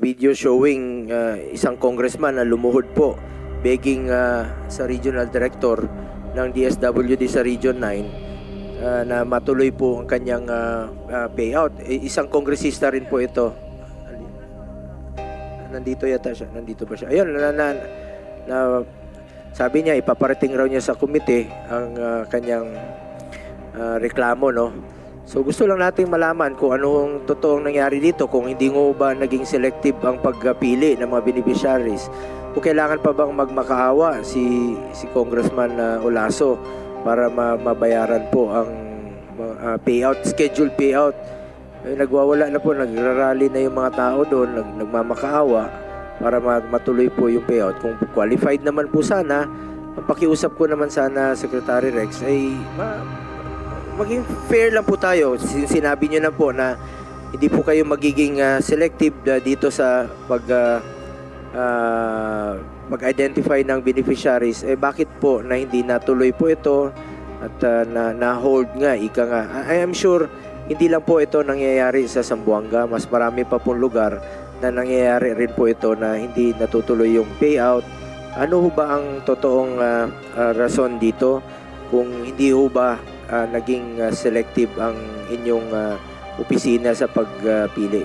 Video showing isang congressman na lumuhod po begging sa regional director ng DSWD sa Region 9 na matuloy po ang kanyang payout. Isang kongresista rin po ito. Nandito yata siya. Nandito ba siya? Ayun, sabi niya ipaparating raw niya sa komite ang kanyang reklamo, no? So gusto lang nating malaman kung anong totoong nangyari dito, kung hindi mo ba naging selective ang pagpili ng mga beneficiaries, o kailangan pa bang magmakaawa si Congressman Olaso para mabayaran po ang payout, scheduled payout. Nagwawala na po, nagrarally na yung mga tao doon, nagmamakaawa para matuloy po yung payout. Kung qualified naman po sana, pakiusap ko naman sana Secretary Rex ay maging fair lang po tayo. Sinabi niyo na po na hindi po kayo magiging selective dito sa mag-identify ng beneficiaries. Bakit po na hindi natuloy po ito at na-hold nga, ika nga. I am sure hindi lang po ito nangyayari sa Zamboanga. Mas marami pa pong lugar na nangyayari rin po ito na hindi natutuloy yung payout. Ano ho ba ang totoong rason dito? Kung hindi ho ba naging selective ang inyong opisina sa pagpili?